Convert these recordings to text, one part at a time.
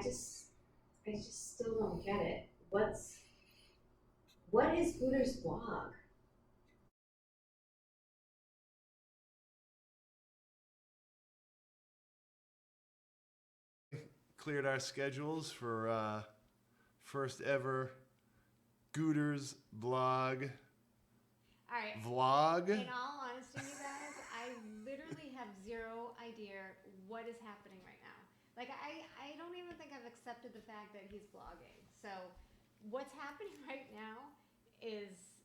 I just still don't get it. What is Gooter's blog? Cleared our schedules for first ever Gooter's blog All right. vlog. In all honesty, you guys, I literally have zero idea what is happening right now. Like, I don't even think I've accepted the fact that he's blogging. So, what's happening right now is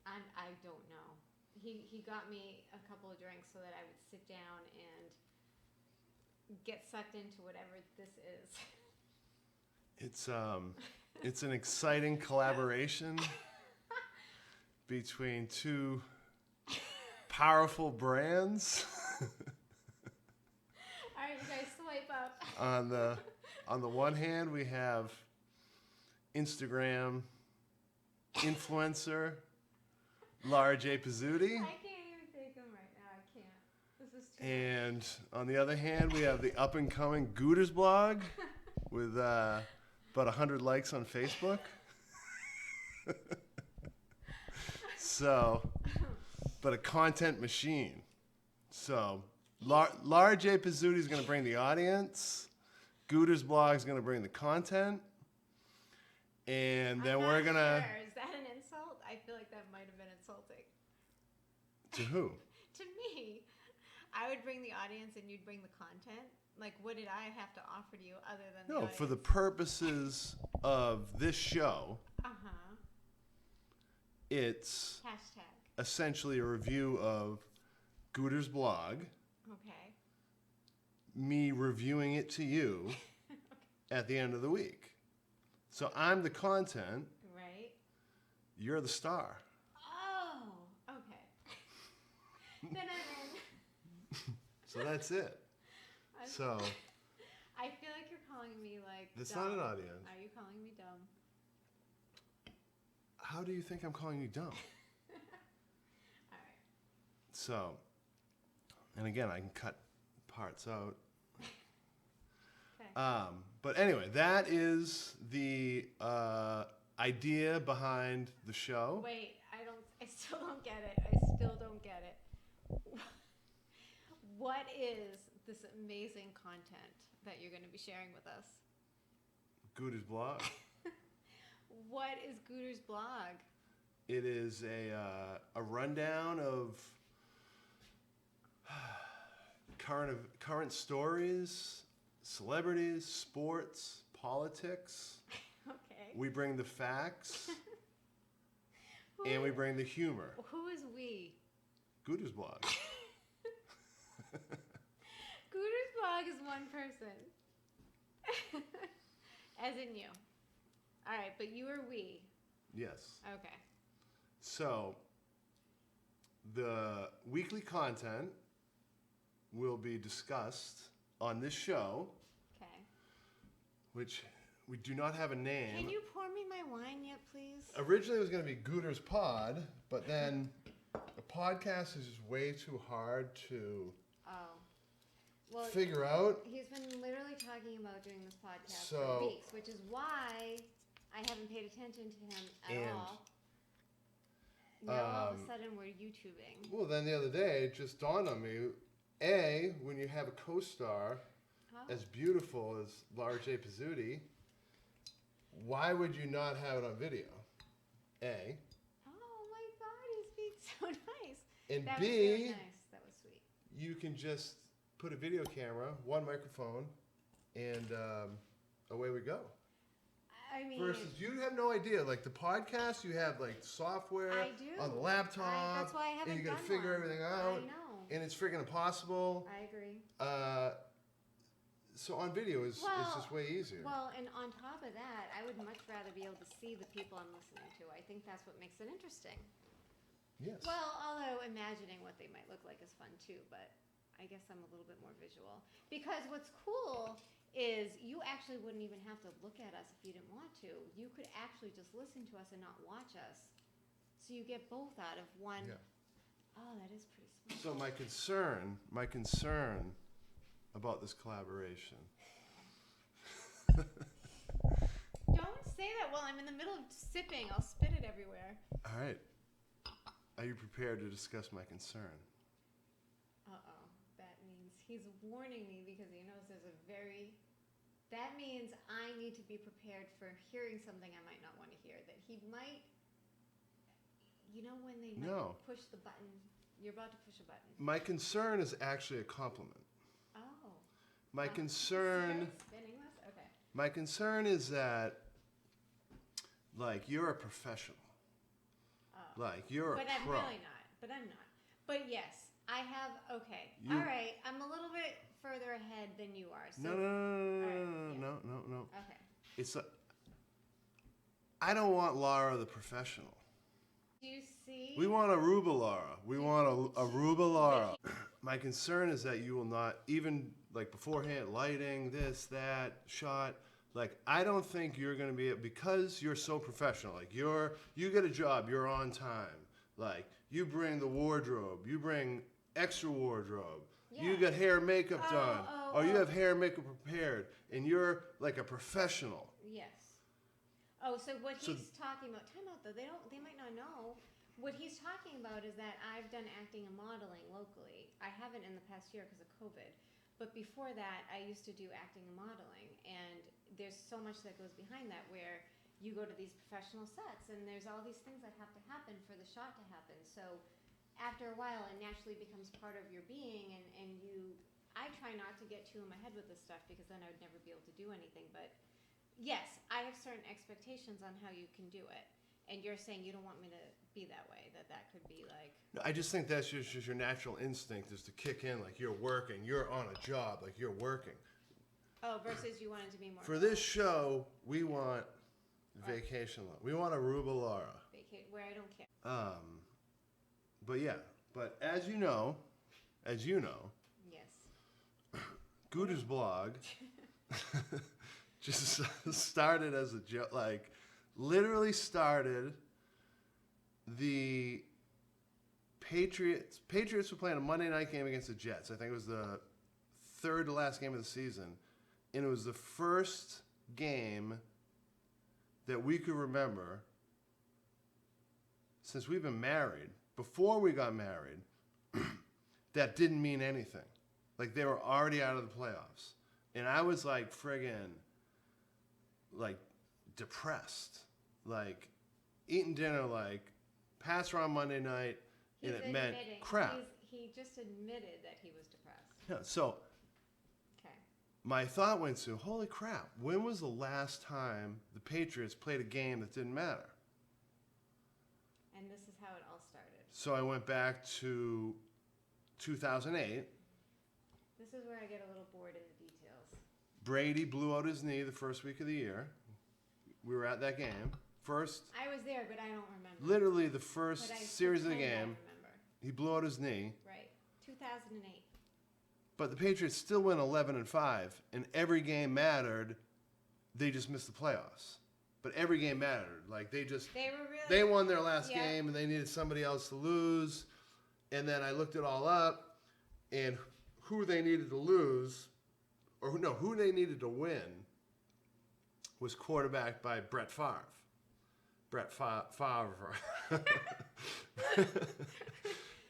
I don't know. He got me a couple of drinks so that I would sit down and get sucked into whatever this is. It's an exciting collaboration between two powerful brands. All right, you guys, swipe up. On the one hand, we have Instagram influencer Lara J. Pizzuti. I can't even take him right now. I can't. This is too And on the other hand, we have the up and coming Gooter's blog with about 100 likes on Facebook. So, but a content machine. So, Lara J. Pizzuti is going to bring the audience. Gooter's blog is going to bring the content. And then we're going to. Sure. Is that an insult? I feel like that might have been insulting. To who? To me. I would bring the audience and you'd bring the content. Like, what did I have to offer to you other than the audience? For the purposes of this show, it's hashtag essentially a review of Gooter's blog. Okay. Me reviewing it to you at the end of the week. So I'm the content. Right. You're the star. Oh, okay. Then I'm in. So that's it. So I feel like you're calling me like that's dumb. not an audience. Are you calling me dumb? How do you think I'm calling you dumb? All right. So, and again, I can cut parts out. Okay. But anyway, that is the idea behind the show. Wait, I still don't get it. I still don't get it. What is this amazing content that you're going to be sharing with us? Gooter's blog. What is Gooter's blog? It is a rundown of current stories, celebrities, sports, politics. Okay. We bring the facts, and we bring the humor. Who is we? Gooter's blog. Gooter's blog is one person. As in you. All right, but you are we. Yes. Okay. So, the weekly content will be discussed on this show, Okay. which we do not have a name. Can you pour me my wine yet, please? Originally, it was going to be Gooter's Pod, but then a podcast is just way too hard to Well, figure out. he's been literally talking about doing this podcast So- for weeks, which is why I haven't paid attention to him at And, all. Now all of a sudden we're YouTubing. Well, then the other day, it just dawned on me, A, when you have a co-star Oh. as beautiful as Lara J. Pizzuti, why would you not have it on video? A. Oh my God, he's being so nice. And That B, was really nice. That was sweet. you can just put a video camera, one microphone, and away we go. I mean, Versus, you have no idea. Like the podcast, you have like software I do. on the laptop, that's why I haven't and you got done to figure one. everything I out, know. and it's freaking impossible. I agree. So on video is just way easier. Well, and on top of that, I would much rather be able to see the people I'm listening to. I think that's what makes it interesting. Yes. Well, although imagining what they might look like is fun too, but I guess I'm a little bit more visual. Because what's cool is you actually wouldn't even have to look at us if you didn't want to. You could actually just listen to us and not watch us. So you get both out of one. Yeah. Oh, that is pretty smart. So my concern about this collaboration Don't say that while I'm in the middle of sipping. I'll spit it everywhere. All right. Are you prepared to discuss my concern? Uh-oh. That means he's warning me because he knows there's a very... That means I need to be prepared for hearing something I might not want to hear. That he might... You know when they might No. push the button? You're about to push a button. My concern is actually a compliment. Oh. My Wow. concern... Spinning this? Okay. My concern is that, like, you're a professional. Oh. Like, you're But a I'm pro. really not. But I'm not. But yes, I have... Okay. You- All right. I'm a little bit further ahead than you are. So, No. Alright, yeah. No. Okay. It's a... I don't want Laura the professional. Do you see? We want Aruba Laura. We want a Aruba Laura. My concern is that you will not, even like beforehand, lighting, this, that, shot. Like, I don't think you're going to be, because you're so professional. Like, you get a job, you're on time. Like, you bring the wardrobe, you bring extra wardrobe. You Yeah. get hair and makeup done. Or you oh. have hair and makeup prepared. And you're like a professional. Yes. Oh, so what So- he's talking about? Time out though. They might not know. What he's talking about is that I've done acting and modeling locally. I haven't in the past year because of COVID, but before that, I used to do acting and modeling. And there's so much that goes behind that, where you go to these professional sets, and there's all these things that have to happen for the shot to happen. So after a while, it naturally becomes part of your being, and you. I try not to get too in my head with this stuff because then I would never be able to do anything. But yes, I have certain expectations on how you can do it. And you're saying you don't want me to be that way, that could be like... No, I just think that's just your natural instinct is to kick in like you're working, you're on a job, like you're working. Oh, versus you wanted to be more... For this show, we want vacation Laura. We want Aruba Laura. Where I don't care. But yeah, but as you know, Yes. Gooter's blog just started as a joke, like literally started the Patriots were playing a Monday night game against the Jets. I think it was the third to last game of the season. And it was the first game that we could remember since we've been married, before we got married, that didn't mean anything. Like they were already out of the playoffs. And I was like friggin' like depressed. Like eating dinner like Pats were on Monday night and it meant crap. He just admitted that he was depressed. Yeah, so Okay. my thought went to, holy crap, when was the last time the Patriots played a game that didn't matter? And this is how it all started. So I went back to 2008. This is where I get a little bored in the details. Brady blew out his knee the first week of the year. We were at that game. First, I was there, but I don't remember. literally the first But I series of the pretend I game, remember. he blew out his knee. Right. 2008. But the Patriots still went 11-5, and every game mattered. They just missed the playoffs. But every game mattered. Like They were really... they won their last Yeah. game, and they needed somebody else to lose. And then I looked it all up, and who they needed to lose, or no, who they needed to win, was quarterbacked by Brett Favre.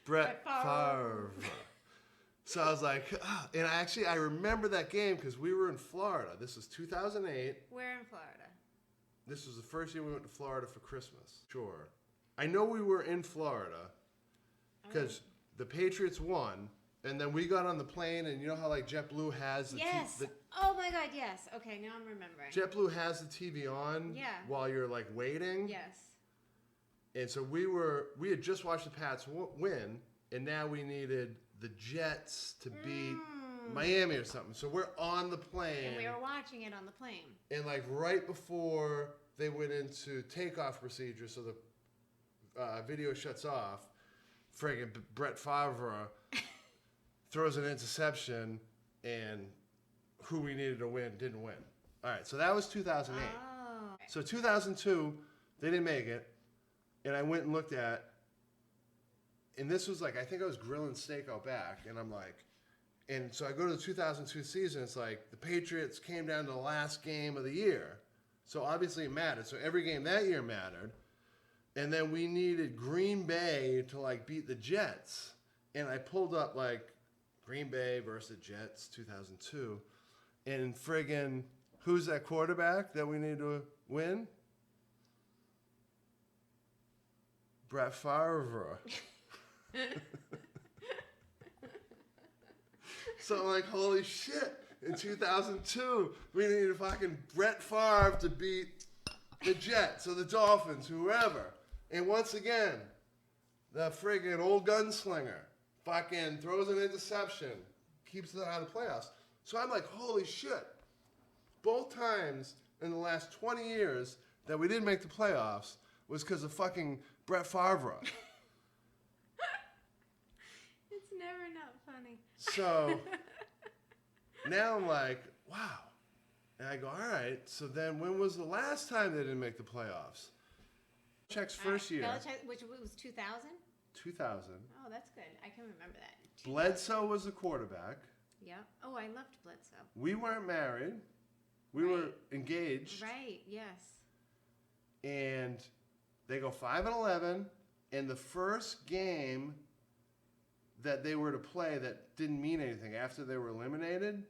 Brett Favre. So I was like, and I remember that game because we were in Florida. This was 2008. Where in Florida? This was the first year we went to Florida for Christmas. Sure. I know we were in Florida because the Patriots won, and then we got on the plane, and you know how like JetBlue has the Yes. Oh my God, yes. Okay, now I'm remembering. JetBlue has the TV on while you're like waiting. Yes. And so we had just watched the Pats win, and now we needed the Jets to beat Miami or something. So we're on the plane. And we were watching it on the plane. And like right before they went into takeoff procedure, so the video shuts off, friggin' Brett Favre throws an interception, and who we needed to win didn't win. All right, so that was 2008. Oh. So 2002, they didn't make it, and I went and looked at, and this was like, I think I was grilling steak out back, and I'm like, And so I go to the 2002 season. It's like the Patriots came down to the last game of the year. So obviously it mattered. So every game that year mattered. And then we needed Green Bay to like beat the Jets. And I pulled up like Green Bay versus Jets 2002. And friggin', who's that quarterback that we need to win? Brett Favre. So I'm like, holy shit. In 2002, we needed fucking Brett Favre to beat the Jets or the Dolphins, whoever. And once again, the friggin' old gunslinger fucking throws an interception, keeps it out of the playoffs. So I'm like, holy shit. Both times in the last 20 years that we didn't make the playoffs was because of fucking Brett Favre. It's never not funny. So now I'm like, wow. And I go, all right, so then when was the last time they didn't make the playoffs? Belichick's first year. Belichick, which was 2000? 2000. Oh, that's good. I can remember that. Bledsoe was the quarterback. Yeah. Oh, I loved Bledsoe. We weren't married. We were engaged. Right, yes. And they go 5-11. And the first game that they were to play that didn't mean anything after they were eliminated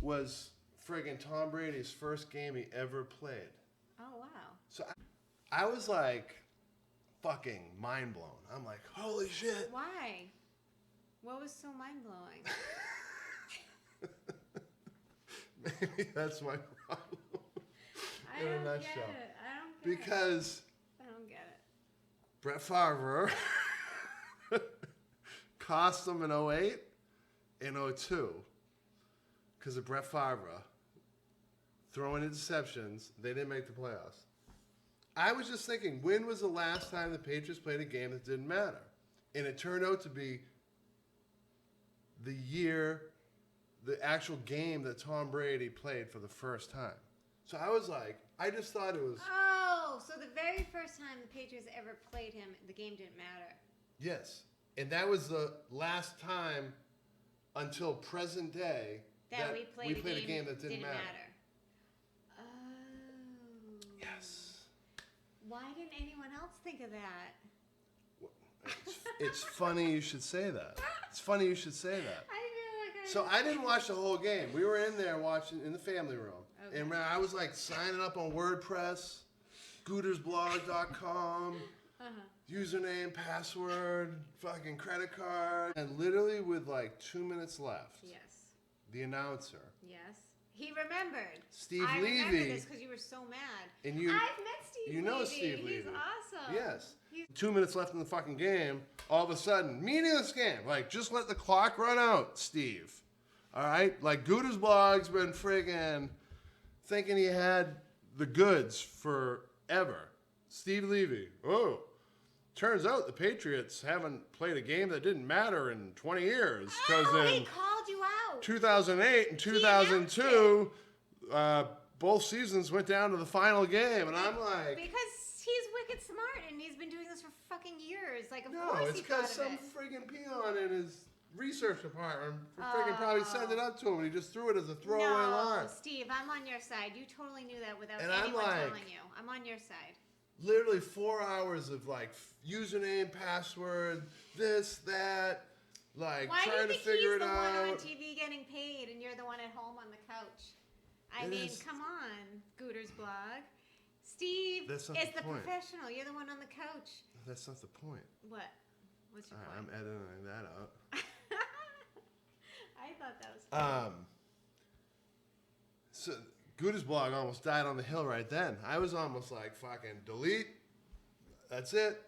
was friggin' Tom Brady's first game he ever played. Oh, wow. So I was like fucking mind blown. I'm like, holy shit. Why? What was so mind-blowing? Maybe that's my problem. I don't get it. Because I don't get it. Brett Favre cost them in 08 and 02 because of Brett Favre throwing interceptions. They didn't make the playoffs. I was just thinking, when was the last time the Patriots played a game that didn't matter? And it turned out to be the year, the actual game that Tom Brady played for the first time. So I was like, I just thought it was... Oh, so the very first time the Patriots ever played him, the game didn't matter. Yes. And that was the last time until present day that we played a game that didn't matter. Oh. Yes. Why didn't anyone else think of that? It's funny you should say that. It's funny you should say that. I feel like So I didn't watch the whole game. We were in there watching in the family room. Okay. And I was like signing up on WordPress, gootersblog.com, username, password, fucking credit card. And literally with like 2 minutes left, Yes. the announcer, Yes. He remembered. Steve I Levy. remember this because you were so mad. And you, I've met Steve you know Levy. Steve He's Levy. awesome. Yes. He's 2 minutes left in the fucking game. All of a sudden, meaningless game. Like, just let the clock run out, Steve. All right? Like, Gooter's blog's been friggin' thinking he had the goods forever. Steve Levy. Oh, turns out the Patriots haven't played a game that didn't matter in 20 years. Because he in called you out. 2008 and 2002, both seasons went down to the final game. And I'm like... Because he's wicked smart and he's been doing this for fucking years. Like, of No, course it's he thought because of some it. friggin' peon in his research department friggin' probably sent it up to him and he just threw it as a throwaway line. No, Steve, I'm on your side. You totally knew that without And I'm anyone like- telling you. I'm on your side. Literally 4 hours of like username, password, this, that, like Why do you trying to think figure he's it the one on out. TV getting paid and you're the one at home on the couch? I It mean, is- come on, Gooter's blog. Steve That's is not the the point. professional. You're the one on the couch. That's not the point. What? What's your All right, I'm point? editing that out. I thought that was funny. So Gooter's blog almost died on the hill right then. I was almost like fucking delete. That's it.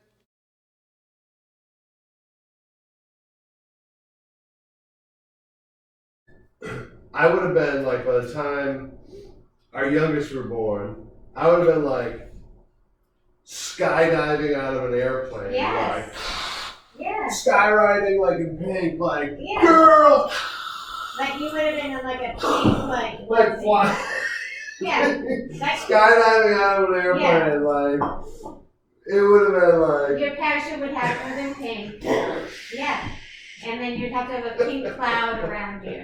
I would have been like, by the time our youngest were born, I would have been like skydiving out of an airplane. Yes. Like, Yes. skywriting like in pink, like, Yeah. girl! Like you would have been in like a pink, Like fly. Yeah. Skydiving out of an airplane, like, it would have been like, Your parachute would have been pink. Yeah. and then you'd have to have a pink cloud around you.